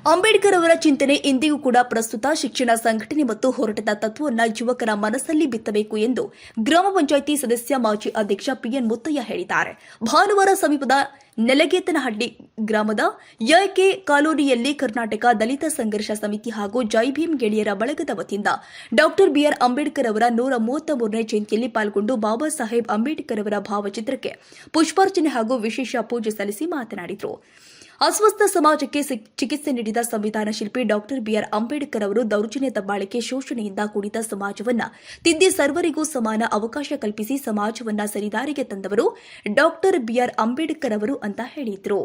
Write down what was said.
ಅಂಬೇಡ್ಕರ್ ಅವರ ಚಿಂತನೆ ಇಂದಿಗೂ ಕೂಡ ಪ್ರಸ್ತುತ. ಶಿಕ್ಷಣ, ಸಂಘಟನೆ ಮತ್ತು ಹೋರಾಟದ ತತ್ವವನ್ನು ಯುವಕರ ಮನಸ್ಸಲ್ಲಿ ಬಿತ್ತಬೇಕು ಎಂದು ಗ್ರಾಮ ಪಂಚಾಯಿತಿ ಸದಸ್ಯ ಮಾಜಿ ಅಧ್ಯಕ್ಷ ಪಿಎನ್ ಮುತ್ತಯ್ಯ ಹೇಳಿದ್ದಾರೆ. ಭಾನುವಾರ ಸಮೀಪದ ನೆಲಗೇತನಹಳ್ಳಿ ಗ್ರಾಮದ ಎಕೆ ಕಾಲೋನಿಯಲ್ಲಿ ಕರ್ನಾಟಕ ದಲಿತ ಸಂಘರ್ಷ ಸಮಿತಿ ಹಾಗೂ ಜೈ ಭೀಮ್ ಗೆಳೆಯರ ಬಳಗದ ವತಿಯಿಂದ ಡಾ ಬಿಆರ್ ಅಂಬೇಡ್ಕರ್ ಅವರ 133ನೇ ಜಯಂತಿಯಲ್ಲಿ ಪಾಲ್ಗೊಂಡು ಬಾಬಾ ಸಾಹೇಬ್ ಅಂಬೇಡ್ಕರ್ ಅವರ ಭಾವಚಿತ್ರಕ್ಕೆ ಪುಷ್ಪಾರ್ಚನೆ ಹಾಗೂ ವಿಶೇಷ ಪೂಜೆ ಸಲ್ಲಿಸಿ ಮಾತನಾಡಿದರು. ಅಸ್ವಸ್ಥ ಸಮಾಜಕ್ಕೆ ಚಿಕಿತ್ಸೆ ನೀಡಿದ ಸಂವಿಧಾನ ಶಿಲ್ಪಿ ಡಾ ಬಿಆರ್ ಅಂಬೇಡ್ಕರ್ ಅವರು ದೌರ್ಜನ್ಯ, ದಬ್ಬಾಳಿಕೆ, ಶೋಷಣೆಯಿಂದ ಕೂಡಿದ ಸಮಾಜವನ್ನ ತಿದ್ದಿ ಸರ್ವರಿಗೂ ಸಮಾನ ಅವಕಾಶ ಕಲ್ಪಿಸಿ ಸಮಾಜವನ್ನ ಸರಿದಾರಿಗೆ ತಂದವರು ಡಾ ಬಿಆರ್ ಅಂಬೇಡ್ಕರ್ ಅವರು ಅಂತ ಹೇಳಿದರು.